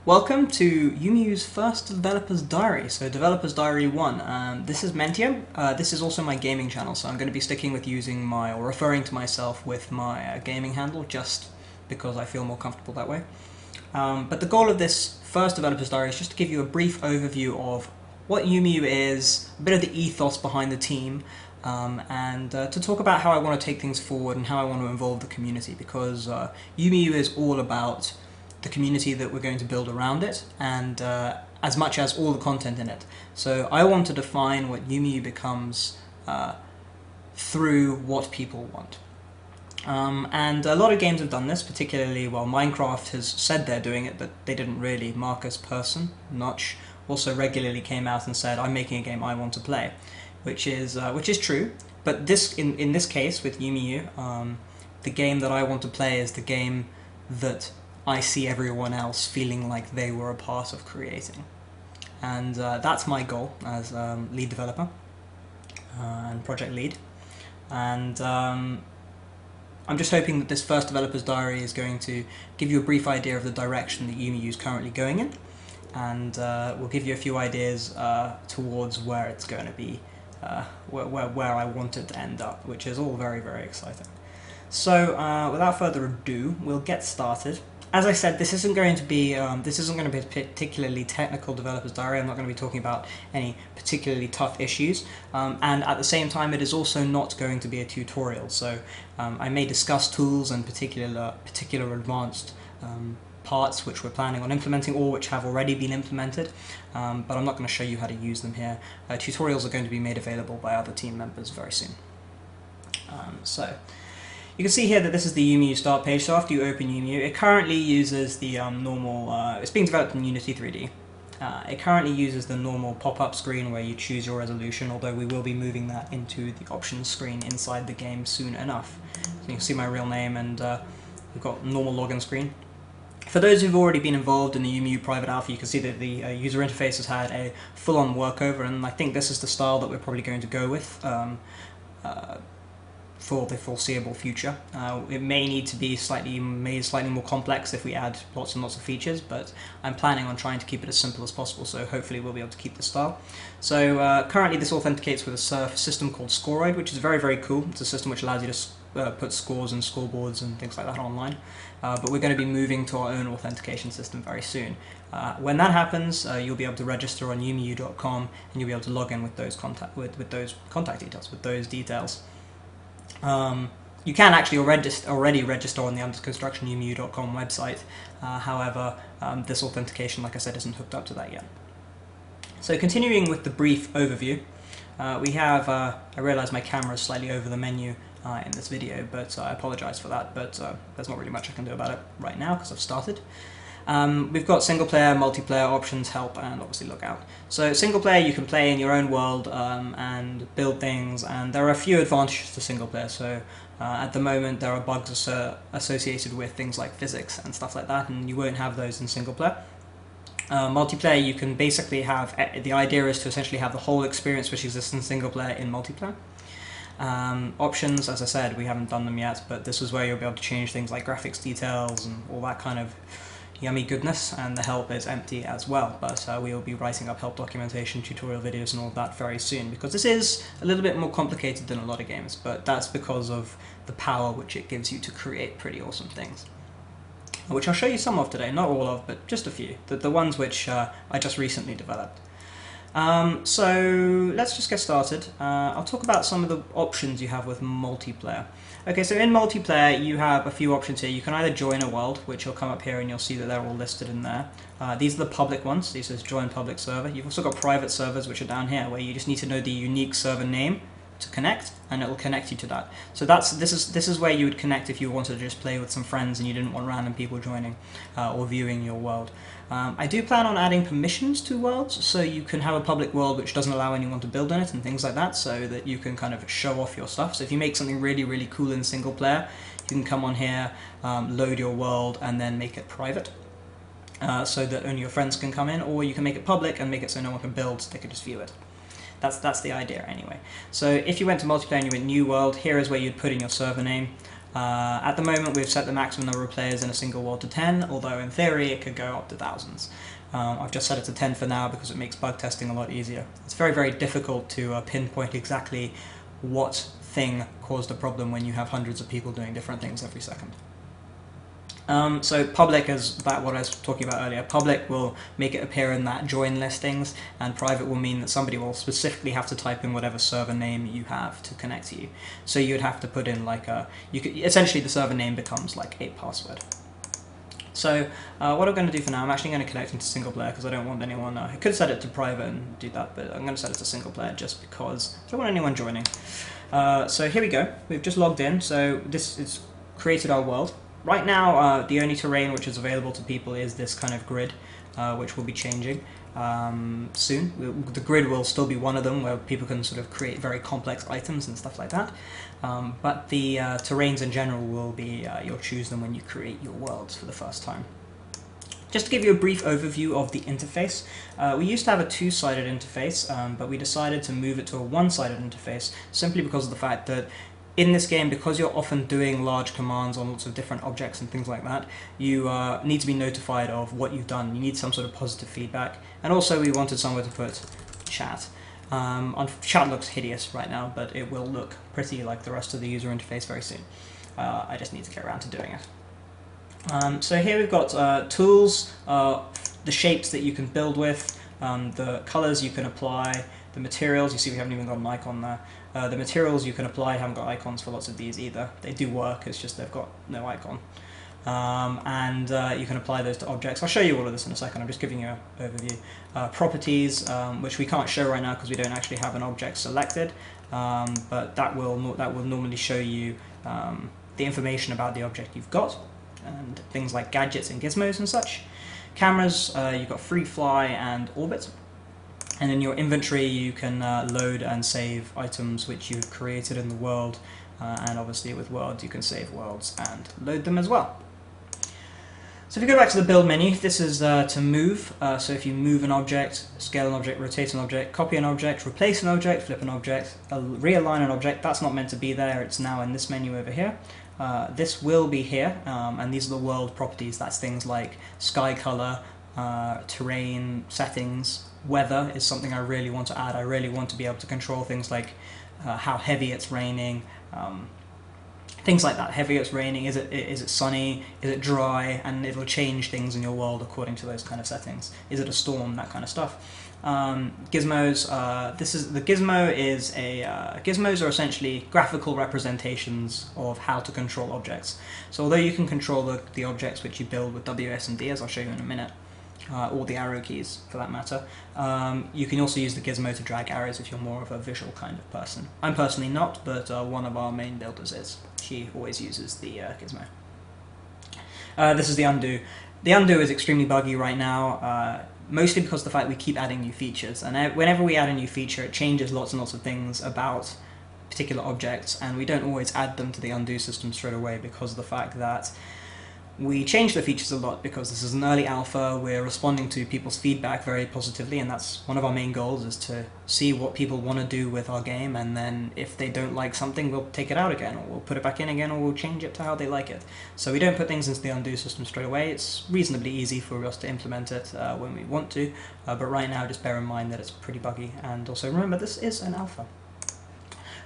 Welcome to UemeU's first Developer's Diary, so Developer's Diary 1. This is Mentioum. This is also my gaming channel, so I'm going to be sticking with using or referring to myself with my gaming handle, just because I feel more comfortable that way. But the goal of this first Developer's Diary is just to give you a brief overview of what UemeU is, a bit of the ethos behind the team, and to talk about how I want to take things forward and how I want to involve the community, because UemeU is all about the community that we're going to build around it, and as much as all the content in it. So I want to define what UemeU becomes through what people want. And a lot of games have done this, particularly, well, Minecraft has said they're doing it, but they didn't really. Marcus Persson, Notch, also regularly came out and said, I'm making a game I want to play, which is true. But this, in this case, with UemeU, the game that I want to play is the game that I see everyone else feeling like they were a part of creating. And that's my goal as lead developer and project lead. And I'm just hoping that this first Developer's Diary is going to give you a brief idea of the direction that UemeU is currently going in, and we'll give you a few ideas towards where it's going to be, where I want it to end up, which is all very, very exciting. So without further ado, we'll get started. As I said, this isn't going to be a particularly technical Developer's Diary. I'm not going to be talking about any particularly tough issues, and at the same time, it is also not going to be a tutorial. So I may discuss tools and particular advanced parts which we're planning on implementing or which have already been implemented, but I'm not going to show you how to use them here. Tutorials are going to be made available by other team members very soon. You can see here that this is the UemeU start page. So after you open UemeU, it currently uses the normal, it's being developed in Unity 3D. It currently uses the normal pop-up screen where you choose your resolution, although we will be moving that into the options screen inside the game soon enough. So you can see my real name, and we've got normal login screen. For those who've already been involved in the UemeU private alpha, you can see that the user interface has had a full-on workover, and I think this is the style that we're probably going to go with for the foreseeable future. It may need to be made slightly more complex if we add lots and lots of features, but I'm planning on trying to keep it as simple as possible, so hopefully we'll be able to keep the style. So currently this authenticates with a system called Scoroid, which is very, very cool. It's a system which allows you to put scores and scoreboards and things like that online, but we're going to be moving to our own authentication system very soon. When that happens, you'll be able to register on UemeU.com, and you'll be able to log in with those contact details. You can actually already register on the under construction UemeU.com website. However, this authentication, like I said, isn't hooked up to that yet. So continuing with the brief overview, we have, I realise my camera is slightly over the menu in this video, but I apologise for that, but there's not really much I can do about it right now because I've started. We've got single player, multiplayer options, help, and obviously lookout. So single player, you can play in your own world and build things, and there are a few advantages to single player. So at the moment there are bugs associated with things like physics and stuff like that, and you won't have those in single player. Multiplayer, you can basically have, the idea is to essentially have the whole experience which exists in single player in multiplayer. Options, as I said, we haven't done them yet, but this is where you'll be able to change things like graphics details and all that kind of yummy goodness, and the help is empty as well, but we will be writing up help documentation, tutorial videos and all of that very soon, because this is a little bit more complicated than a lot of games, but that's because of the power which it gives you to create pretty awesome things, which I'll show you some of today, not all of, but just a few, the ones which I just recently developed. So let's just get started. I'll talk about some of the options you have with multiplayer. Okay, so in multiplayer you have a few options here. You can either join a world, which will come up here and you'll see that they're all listed in there. These are the public ones. These says join public server. You've also got private servers, which are down here, where you just need to know the unique server name to connect, and it will connect you to that. So this is where you would connect if you wanted to just play with some friends and you didn't want random people joining or viewing your world. I do plan on adding permissions to worlds, so you can have a public world which doesn't allow anyone to build in it and things like that, so that you can kind of show off your stuff. So if you make something really, really cool in single player, you can come on here, load your world, and then make it private, so that only your friends can come in, or you can make it public and make it so no one can build, so they can just view it. That's the idea anyway. So if you went to multiplayer and you went new world, here is where you'd put in your server name. At the moment, we've set the maximum number of players in a single world to 10, although in theory it could go up to thousands. I've just set it to 10 for now because it makes bug testing a lot easier. It's very, very difficult to pinpoint exactly what thing caused a problem when you have hundreds of people doing different things every second. So public is that what I was talking about earlier. Public will make it appear in that join listings, and private will mean that somebody will specifically have to type in whatever server name you have to connect to you. So you'd have to put in like essentially the server name becomes like a password. So what I'm going to do for now, I'm actually going to connect into single player because I don't want anyone, I could set it to private and do that, but I'm going to set it to single player just because I don't want anyone joining. So here we go, we've just logged in, so this is created our world. Right now, the only terrain which is available to people is this kind of grid, which will be changing soon. The grid will still be one of them, where people can sort of create very complex items and stuff like that. But the terrains in general will be, you'll choose them when you create your worlds for the first time. Just to give you a brief overview of the interface, we used to have a two-sided interface, but we decided to move it to a one-sided interface simply because of the fact that in this game, because you're often doing large commands on lots of different objects and things like that, you need to be notified of what you've done. You need some sort of positive feedback. And also we wanted somewhere to put chat. Chat looks hideous right now, but it will look pretty like the rest of the user interface very soon. I just need to get around to doing it. So here we've got tools, the shapes that you can build with, the colors you can apply, the materials. You see we haven't even got an icon there. The materials you can apply, haven't got icons for lots of these either. They do work, it's just they've got no icon. You can apply those to objects. I'll show you all of this in a second, I'm just giving you an overview. Properties, which we can't show right now because we don't actually have an object selected, but that will normally show you the information about the object you've got, and things like gadgets and gizmos and such. Cameras, you've got free fly and orbit. And in your inventory you can load and save items which you've created in the world, and obviously with worlds you can save worlds and load them as well. So if you go back to the build menu, this is to move, so if you move an object, scale an object, rotate an object, copy an object, replace an object, flip an object, realign an object, that's not meant to be there, it's now in this menu over here. This will be here, and these are the world properties, that's things like sky color, terrain, settings. Weather is something I really want to add. I really want to be able to control things like how heavy it's raining, things like that. Heavy it's raining, is it sunny, is it dry, and it'll change things in your world according to those kind of settings. Is it a storm, that kind of stuff. Gizmos, gizmos are essentially graphical representations of how to control objects. So although you can control the objects which you build with W, S, and D, as I'll show you in a minute, or the arrow keys for that matter. You can also use the gizmo to drag arrows if you're more of a visual kind of person. I'm personally not, but one of our main builders is. She always uses the gizmo. This is the undo. The undo is extremely buggy right now, mostly because of the fact we keep adding new features, and whenever we add a new feature it changes lots and lots of things about particular objects, and we don't always add them to the undo system straight away because of the fact that we change the features a lot because this is an early alpha, we're responding to people's feedback very positively, and that's one of our main goals, is to see what people want to do with our game, and then if they don't like something we'll take it out again, or we'll put it back in again, or we'll change it to how they like it. So we don't put things into the undo system straight away. It's reasonably easy for us to implement it when we want to, but right now just bear in mind that it's pretty buggy, and also remember this is an alpha.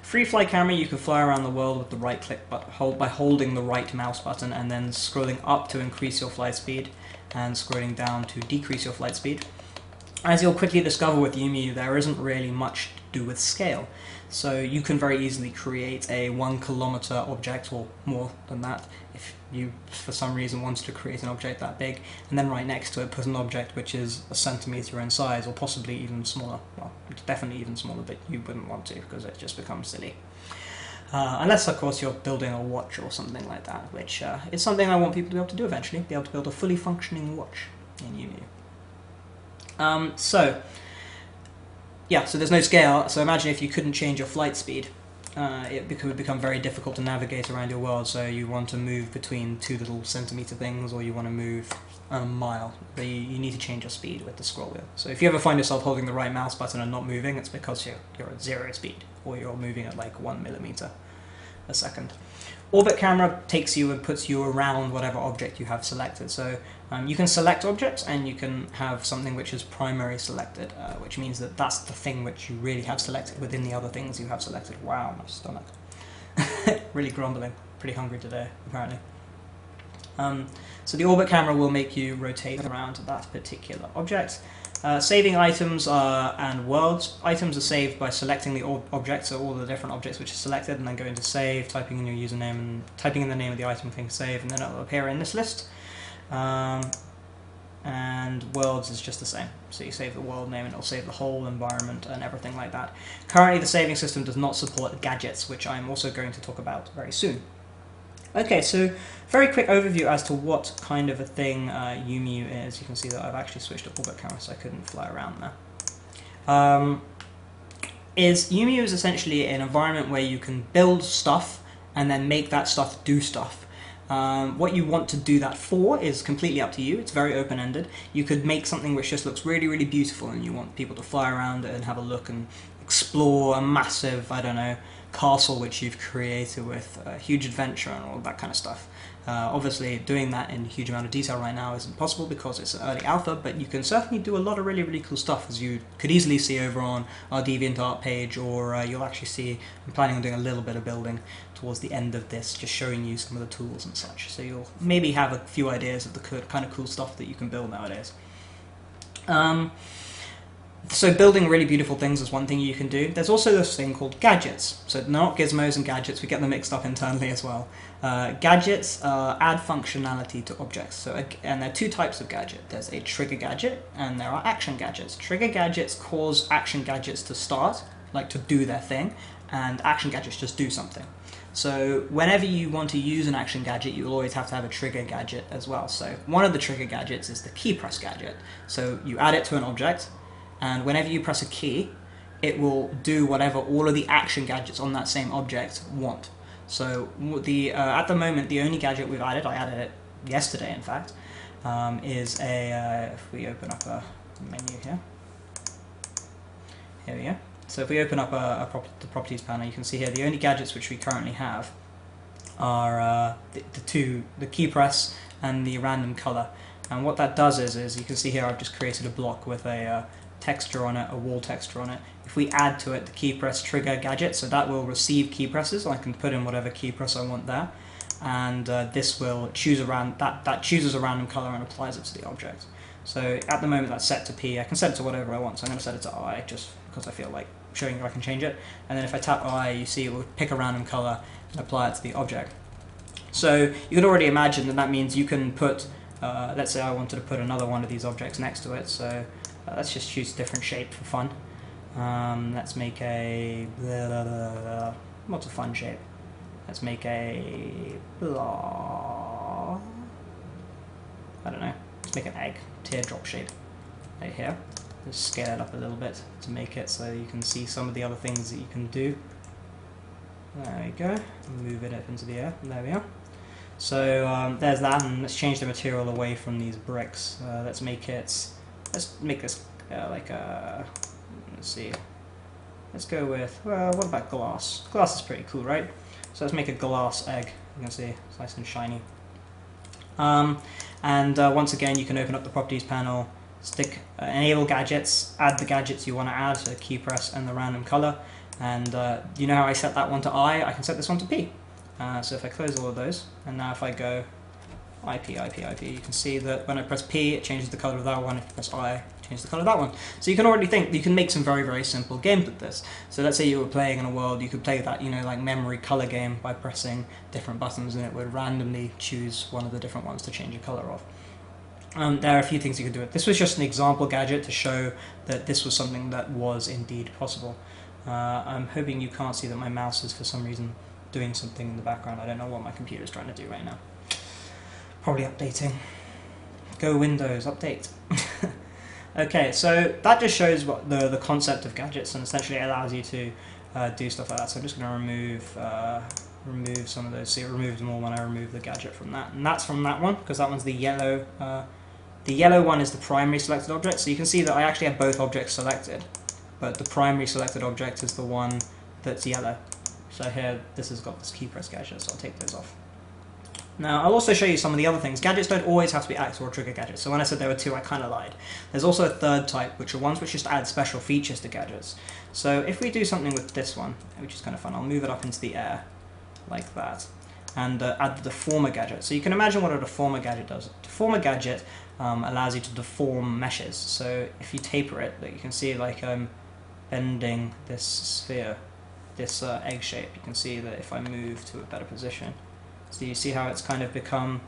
Free fly camera, you can fly around the world with the right click button by holding the right mouse button and then scrolling up to increase your flight speed and scrolling down to decrease your flight speed. As you'll quickly discover with UemeU, there isn't really much to do with scale. So you can very easily create a 1 kilometer object, or more than that, if you for some reason wanted to create an object that big, and then right next to it put an object which is a centimeter in size, or possibly even smaller. Well, it's definitely even smaller, but you wouldn't want to because it just becomes silly. Unless, of course, you're building a watch or something like that, which is something I want people to be able to do eventually, be able to build a fully functioning watch in UemeU. So there's no scale, so imagine if you couldn't change your flight speed. It would become very difficult to navigate around your world, so you want to move between 2 little centimeter things, or you want to move a mile. You need to change your speed with the scroll wheel. So if you ever find yourself holding the right mouse button and not moving, it's because you're at 0 speed, or you're moving at like 1 millimeter a second. Orbit camera takes you and puts you around whatever object you have selected. So you can select objects, and you can have something which is primary selected, which means that that's the thing which you really have selected within the other things you have selected. Wow, my stomach. Really grumbling. Pretty hungry today, apparently. So the orbit camera will make you rotate around that particular object. Saving items and worlds. Items are saved by selecting the object, so all the different objects which are selected, and then going to save, typing in your username, and typing in the name of the item, clicking save, and then it'll appear in this list. And worlds is just the same. So you save the world name, and it'll save the whole environment and everything like that. Currently, the saving system does not support gadgets, which I'm also going to talk about very soon. Okay, so very quick overview as to what kind of a thing UemeU is. You can see that I've actually switched to orbit camera, so I couldn't fly around there. UemeU is essentially an environment where you can build stuff and then make that stuff do stuff. What you want to do that for is completely up to you. It's very open-ended. You could make something which just looks really, really beautiful, and you want people to fly around it and have a look and explore a massive, I don't know, castle which you've created with a huge adventure and all that kind of stuff. Obviously, doing that in a huge amount of detail right now isn't possible because it's an early alpha, but you can certainly do a lot of really, really cool stuff, as you could easily see over on our DeviantArt page, or you'll actually see I'm planning on doing a little bit of building towards the end of this, just showing you some of the tools and such. So you'll maybe have a few ideas of the kind of cool stuff that you can build nowadays. So building really beautiful things is one thing you can do. There's also this thing called gadgets. So not gizmos and gadgets, we get them mixed up internally as well. Gadgets add functionality to objects. And there are two types of gadget. There's a trigger gadget, and there are action gadgets. Trigger gadgets cause action gadgets to start, like to do their thing, and action gadgets just do something. So whenever you want to use an action gadget, you'll always have to have a trigger gadget as well. So one of the trigger gadgets is the key press gadget. So you add it to an object, and whenever you press a key, it will do whatever all of the action gadgets on that same object want. So at the moment, the only gadget we've added, I added it yesterday in fact, is if we open up a menu here. Here we go. So if we open up the properties panel, you can see here the only gadgets which we currently have are the key press and the random color. And what that does is you can see here I've just created a block with a texture on it, a wall texture on it. If we add to it the key press trigger gadget, so that will receive key presses. I can put in whatever key press I want there, and this will choose that chooses a random color and applies it to the object. So at the moment that's set to P. I can set it to whatever I want, so I'm going to set it to I just because I feel like showing you I can change it. And then if I tap I, you see it will pick a random color and apply it to the object. So you can already imagine that means you can put, let's say I wanted to put another one of these objects next to it, so let's just choose a different shape for fun. Let's make a what's a fun shape? Let's make a blah. I don't know. Let's make an egg teardrop shape right here. Just scale it up a little bit to make it so you can see some of the other things that you can do. There we go. Move it up into the air. There we are. So there's that, and let's change the material away from these bricks. Let's make this like a. Let's see. Let's go with, well, what about glass? Glass is pretty cool, right? So let's make a glass egg. You can see it's nice and shiny. Once again, you can open up the properties panel, enable gadgets, add the gadgets you want to add, so key press and the random color. And you know how I set that one to I can set this one to P. So if I close all of those, and now if I go IP, you can see that when I press P, it changes the color of that one. If I press I, it changes the color of that one. So you can already think, you can make some very, very simple games with this. So let's say you were playing in a world, you could play that, like memory color game by pressing different buttons, and it would randomly choose one of the different ones to change the color of. There are a few things you could do with. This was just an example gadget to show that this was something that was indeed possible. I'm hoping you can't see that my mouse is for some reason doing something in the background. I don't know what my computer's trying to do right now. Probably updating. Go Windows, update. Okay, so that just shows what the concept of gadgets, and essentially it allows you to do stuff like that. So I'm just going to remove some of those. See, it removed them all when I removed the gadget from that. And that's from that one, because that one's the yellow. The yellow one is the primary selected object. So you can see that I actually have both objects selected, but the primary selected object is the one that's yellow. So here, this has got this key press gadget, so I'll take those off. Now, I'll also show you some of the other things. Gadgets don't always have to be axe or trigger gadgets, so when I said there were two, I kind of lied. There's also a third type, which are ones which just add special features to gadgets. So if we do something with this one, which is kind of fun, I'll move it up into the air, like that, and add the deformer gadget. So you can imagine what a deformer gadget does. A deformer gadget allows you to deform meshes. So if you taper it, you can see like I'm bending this sphere, this egg shape. You can see that if I move to a better position, so you see how it's kind of become,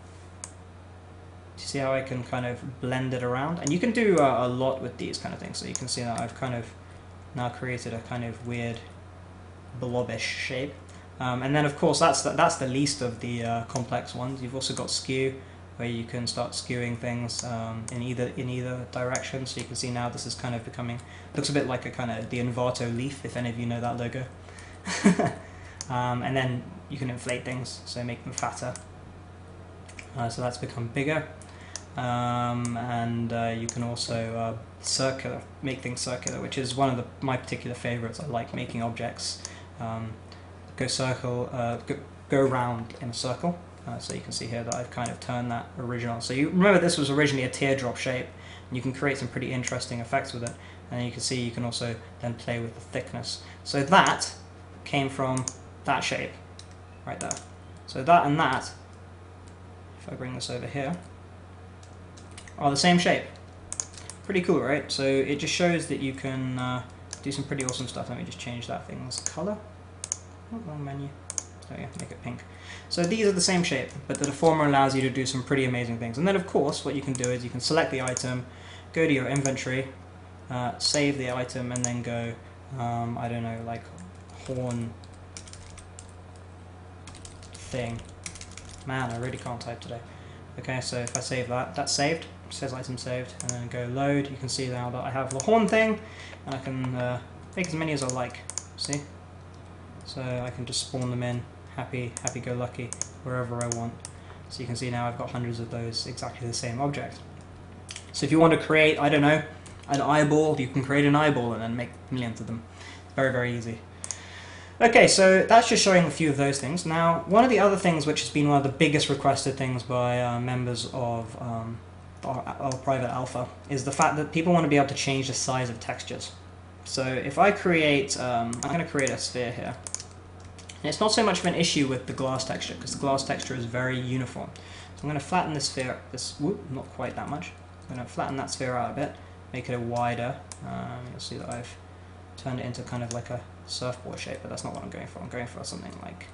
you see how I can kind of blend it around? And you can do a lot with these kind of things. So you can see that I've kind of now created a kind of weird blobish shape. And then of course that's the least of the complex ones. You've also got skew, where you can start skewing things in either direction. So you can see now this is kind of becoming, looks a bit like a kind of the Envato leaf, if any of you know that logo. And then you can inflate things, so make them fatter. So that's become bigger. And you can also make things circular, which is one of my particular favorites. I like making objects go round in a circle. So you can see here that I've kind of turned that original. So you remember this was originally a teardrop shape, and you can create some pretty interesting effects with it. And you can see you can also then play with the thickness. So that came from that shape right there. So that and that, if I bring this over here, are the same shape. Pretty cool, right? So it just shows that you can do some pretty awesome stuff. Let me just change that thing's color. Oh, wrong menu. So yeah, make it pink. So these are the same shape, but the deformer allows you to do some pretty amazing things. And then of course what you can do is you can select the item, go to your inventory, save the item, and then go, I don't know, like horn thing. Man, I really can't type today. Okay, so if I save that, that's saved. It says item saved, and then go load. You can see now that I have the horn thing, and I can make as many as I like. See? So I can just spawn them in, happy-go-lucky, wherever I want. So you can see now I've got hundreds of those, exactly the same object. So if you want to create, I don't know, an eyeball, you can create an eyeball and then make millions of them. Very, very easy. Okay, so that's just showing a few of those things. Now, one of the other things which has been one of the biggest requested things by members of our private alpha is the fact that people want to be able to change the size of textures. So if I create, I'm going to create a sphere here. And it's not so much of an issue with the glass texture, because the glass texture is very uniform. So I'm going to flatten this sphere, not quite that much. I'm going to flatten that sphere out a bit, make it a wider. You'll see that I've turned it into kind of like a surfboard shape, but that's not what I'm going for. I'm going for something like,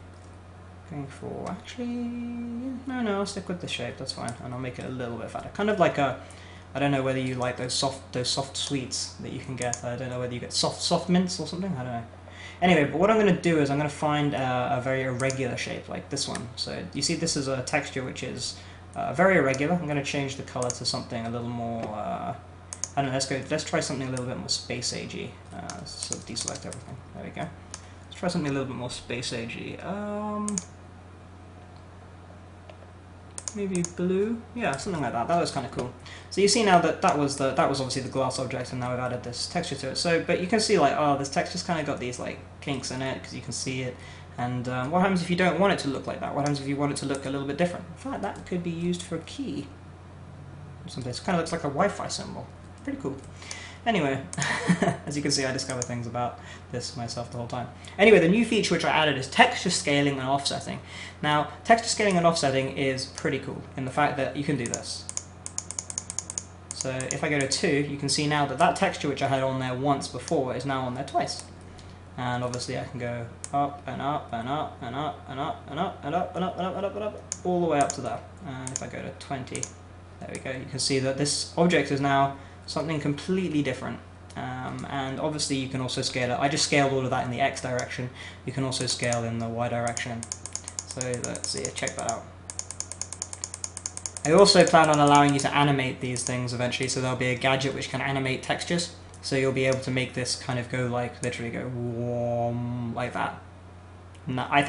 actually, no, I'll stick with this shape, that's fine. And I'll make it a little bit fatter. Kind of like a, I don't know whether you like those soft sweets that you can get. I don't know whether you get soft mints or something, I don't know. Anyway, but what I'm going to do is I'm going to find a very irregular shape like this one. So you see this is a texture which is very irregular. I'm going to change the color to something a little more, I don't know, let's try something a little bit more space agey. So deselect everything, there we go. Let's try something a little bit more space agey. Maybe blue? Yeah, something like that. That was kind of cool. So you see now that that was obviously the glass object, and now we've added this texture to it. So, but you can see like, oh, this texture's kind of got these like kinks in it because you can see it. And what happens if you don't want it to look like that? What happens if you want it to look a little bit different? In fact, that could be used for a key. Something. It kind of looks like a Wi-Fi symbol. Pretty cool. Anyway, as you can see, I discover things about this myself the whole time. Anyway, the new feature which I added is texture scaling and offsetting. Now, texture scaling and offsetting is pretty cool in the fact that you can do this. So if I go to 2, you can see now that that texture which I had on there once before is now on there twice. And obviously I can go up and up and up and up and up and up and up and up and up and up and up all the way up to there. And if I go to 20, there we go, you can see that this object is now something completely different, and obviously you can also scale it. I just scaled all of that in the X direction. You can also scale in the Y direction. So let's see, check that out. I also plan on allowing you to animate these things eventually, so there'll be a gadget which can animate textures. So you'll be able to make this kind of go like, literally go whoom, like that. And I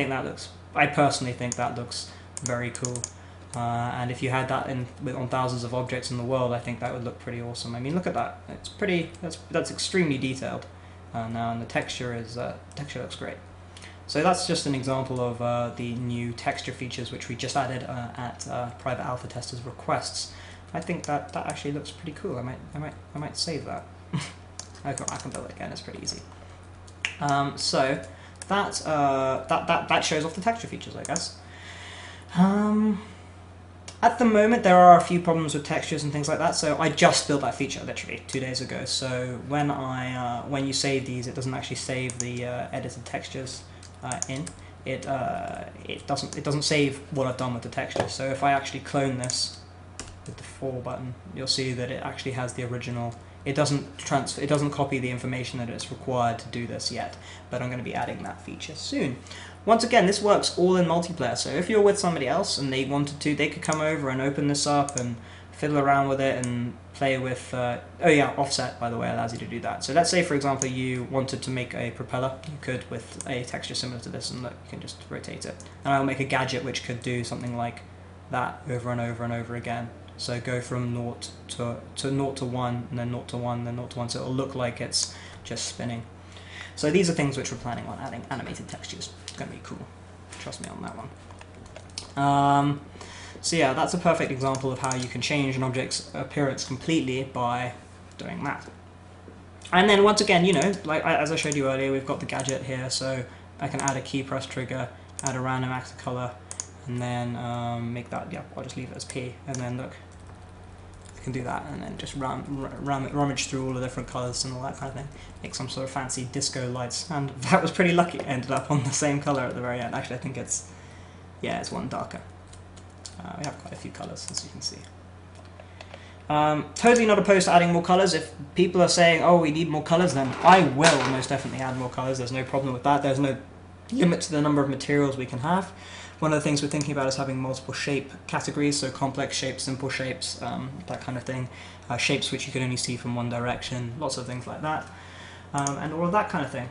personally think that looks very cool. And if you had that on thousands of objects in the world, I think that would look pretty awesome. I mean, look at that. It's pretty. That's extremely detailed now, and the texture looks great. So that's just an example of the new texture features which we just added at private alpha testers' requests. I think that actually looks pretty cool. I might save that. I can build it again. It's pretty easy. So that shows off the texture features, I guess. At the moment, there are a few problems with textures and things like that. So I just built that feature literally 2 days ago. So when you save these, it doesn't actually save the edited textures in. It doesn't save what I've done with the texture. So if I actually clone this with the 4 button, you'll see that it actually has the original. It doesn't copy the information that it's required to do this yet, but I'm going to be adding that feature soon. Once again, this works all in multiplayer, so if you're with somebody else and they wanted to, they could come over and open this up and fiddle around with it and play with... oh yeah, offset, by the way, allows you to do that. So let's say, for example, you wanted to make a propeller. You could with a texture similar to this, and look, you can just rotate it. And I'll make a gadget which could do something like that over and over and over again. So go from 0 to 1, and then 0 to 1, then 0 to 1, so it'll look like it's just spinning. So these are things which we're planning on adding animated textures. It's going to be cool. Trust me on that one. So yeah, that's a perfect example of how you can change an object's appearance completely by doing that. And then once again, you know, like as I showed you earlier, we've got the gadget here, so I can add a key press trigger, add a random actor color, and then make that, yeah, I'll just leave it as P, and then look, I can do that, and then just rummage through all the different colors and all that kind of thing, make some sort of fancy disco lights, and that was pretty lucky, it ended up on the same color at the very end. Actually, I think it's, yeah, it's one darker. We have quite a few colors, as you can see. Totally not opposed to adding more colors. If people are saying, oh, we need more colors, then I will most definitely add more colors. There's no problem with that. There's no limit to the number of materials we can have. One of the things we're thinking about is having multiple shape categories, so complex shapes, simple shapes, that kind of thing. Shapes which you can only see from one direction, lots of things like that, and all of that kind of thing.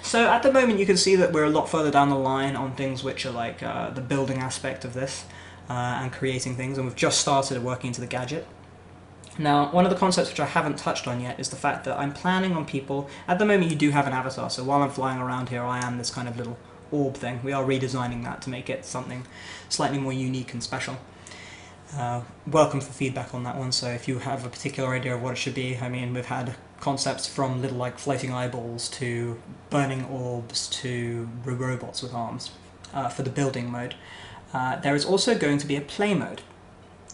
So at the moment you can see that we're a lot further down the line on things which are like the building aspect of this and creating things, and we've just started working into the gadget. Now, one of the concepts which I haven't touched on yet is the fact that I'm planning on people... At the moment you do have an avatar, so while I'm flying around here I am this kind of little orb thing. We are redesigning that to make it something slightly more unique and special. Welcome for feedback on that one, so if you have a particular idea of what it should be, I mean, we've had concepts from little like floating eyeballs to burning orbs to robots with arms for the building mode. There is also going to be a play mode.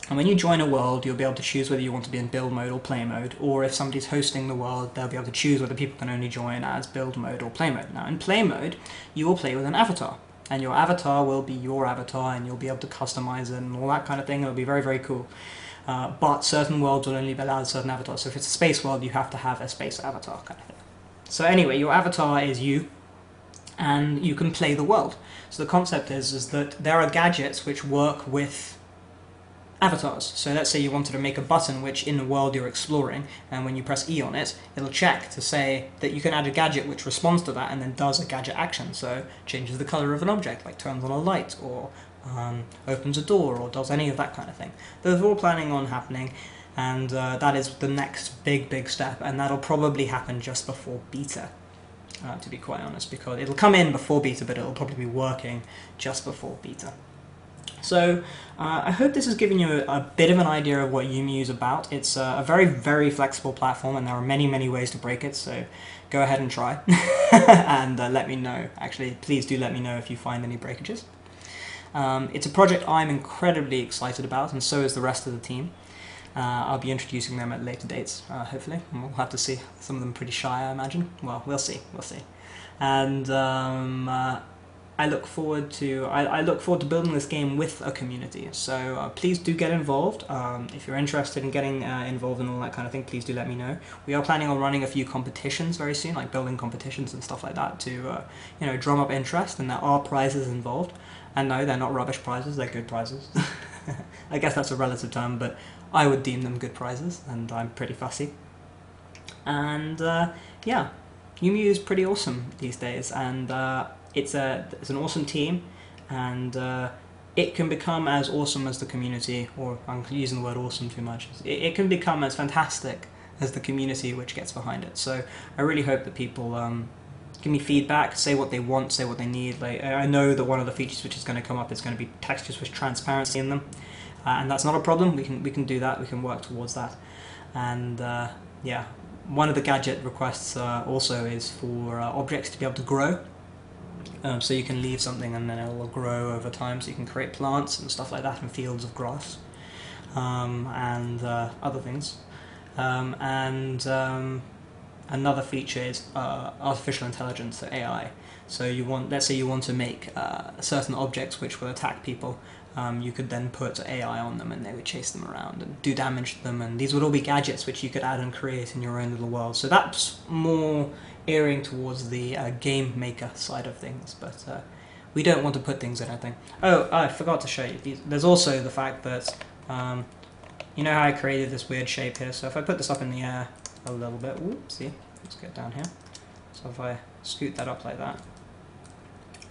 And when you join a world, you'll be able to choose whether you want to be in build mode or play mode, or if somebody's hosting the world, they'll be able to choose whether people can only join as build mode or play mode. Now, in play mode, you will play with an avatar, and your avatar will be your avatar, and you'll be able to customize it and all that kind of thing. It'll be very, very cool. But certain worlds will only be allowed certain avatars. So if it's a space world, you have to have a space avatar kind of thing. So anyway, your avatar is you, and you can play the world. So the concept is that there are gadgets which work with avatars. So let's say you wanted to make a button which in the world you're exploring, and when you press E on it, it'll check to say that you can add a gadget which responds to that and then does a gadget action. So changes the color of an object, like turns on a light, or opens a door, or does any of that kind of thing. Those are all planning on happening, and that is the next big step, and that'll probably happen just before beta, to be quite honest, because it'll come in before beta, but it'll probably be working just before beta. So I hope this has given you a bit of an idea of what UemeU is about. It's a very, very flexible platform, and there are many, many ways to break it, so go ahead and try. And let me know. Actually, please do let me know if you find any breakages. It's a project I'm incredibly excited about, and so is the rest of the team. I'll be introducing them at later dates, hopefully. And we'll have to see. Some of them are pretty shy, I imagine. Well, we'll see. We'll see. And I look forward to building this game with a community. So please do get involved. If you're interested in getting involved in all that kind of thing, please do let me know. We are planning on running a few competitions very soon, like building competitions and stuff like that, to you know, drum up interest. And there are prizes involved. And no, they're not rubbish prizes; they're good prizes. I guess that's a relative term, but I would deem them good prizes, and I'm pretty fussy. And yeah, UemeU is pretty awesome these days, and it's an awesome team, and it can become as awesome as the community, or I'm using the word awesome too much. It can become as fantastic as the community which gets behind it. So I really hope that people give me feedback, say what they want, say what they need. Like, I know that one of the features which is going to come up is going to be textures with transparency in them, and that's not a problem. We can do that. We can work towards that. And yeah, one of the gadget requests also is for objects to be able to grow. So you can leave something and then it will grow over time. So you can create plants and stuff like that and fields of grass and other things. Another feature is artificial intelligence, so AI. So let's say you want to make certain objects which will attack people. You could then put AI on them and they would chase them around and do damage to them, and these would all be gadgets which you could add and create in your own little world. So that's more erring towards the game maker side of things, but we don't want to put things in, I think. Oh, I forgot to show you. There's also the fact that, you know how I created this weird shape here? So if I put this up in the air a little bit, see, let's get down here. So if I scoot that up like that,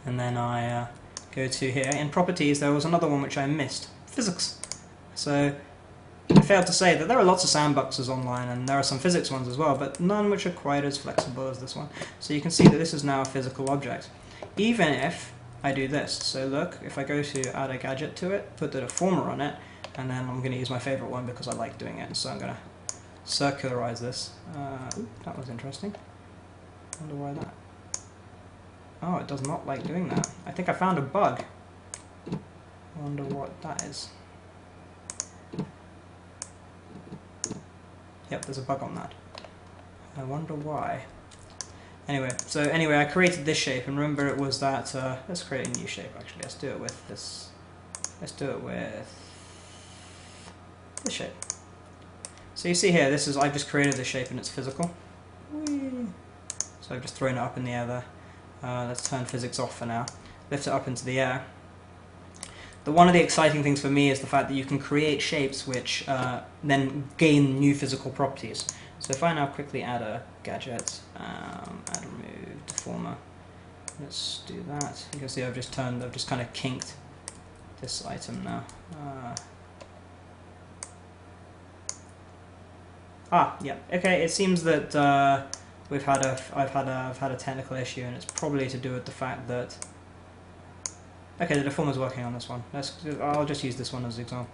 and then I go to here, in properties there was another one which I missed, physics. So I failed to say that there are lots of sandboxes online and there are some physics ones as well, but none which are quite as flexible as this one. So you can see that this is now a physical object, even if I do this. So look, if I go to add a gadget to it, put the deformer on it, and then I'm going to use my favorite one because I like doing it, so I'm going to circularize this. Ooh, that was interesting. I wonder why that. Oh, it does not like doing that. I think I found a bug. I wonder what that is. Yep, there's a bug on that. I wonder why. Anyway, I created this shape, and remember it was that, let's create a new shape actually. Let's do it with this. Let's do it with this shape. So you see here, I've just created this shape and it's physical. Whee! So I've just thrown it up in the air there. Let's turn physics off for now. Lift it up into the air. One of the exciting things for me is the fact that you can create shapes which then gain new physical properties. So if I now quickly add a gadget, add remove deformer, let's do that. You can see I've just kind of kinked this item now. Yeah. Okay. It seems that I've had a technical issue, and it's probably to do with the fact that. Okay, the deformer's working on this one. I'll just use this one as an example.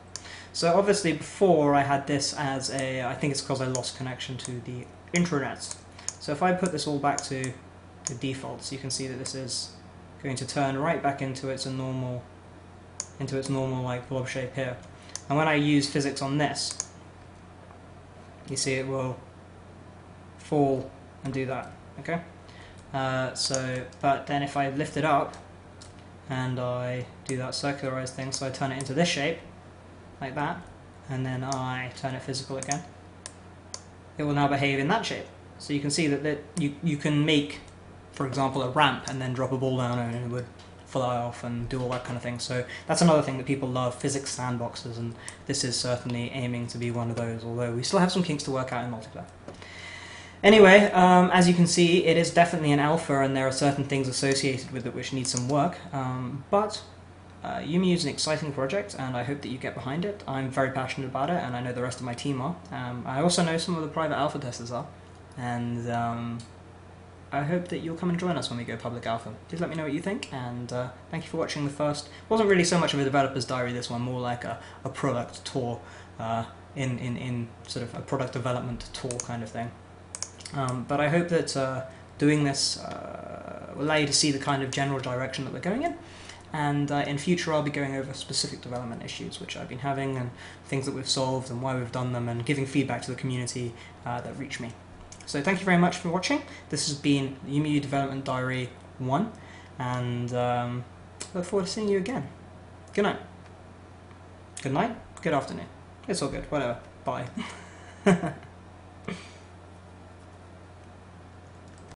So obviously before I had this as I think it's because I lost connection to the intranet. So if I put this all back to the defaults, you can see that this is going to turn right back into its normal like blob shape here. And when I use physics on this, you see it will fall and do that. Okay. But then if I lift it up and I do that circularized thing, so I turn it into this shape, like that, and then I turn it physical again, it will now behave in that shape. So you can see that you can make, for example, a ramp and then drop a ball down and it would fly off and do all that kind of thing. So that's another thing that people love, physics sandboxes, and this is certainly aiming to be one of those, although we still have some kinks to work out in multiplayer. Anyway, as you can see, it is definitely an alpha, and there are certain things associated with it which need some work, but UemeU is an exciting project, and I hope that you get behind it. I'm very passionate about it, and I know the rest of my team are. I also know some of the private alpha testers are, and I hope that you'll come and join us when we go public alpha. Please let me know what you think, and thank you for watching the first. It wasn't really so much of a developer's diary, this one, more like a product tour, in sort of a product development tour kind of thing. But I hope that doing this will allow you to see the kind of general direction that we're going in, and in future I'll be going over specific development issues which I've been having, and things that we've solved and why we've done them, and giving feedback to the community that reach me. So thank you very much for watching. This has been UemeU Development Diary 1, and look forward to seeing you again. Good night. Good night? Good afternoon. It's all good, whatever. Bye.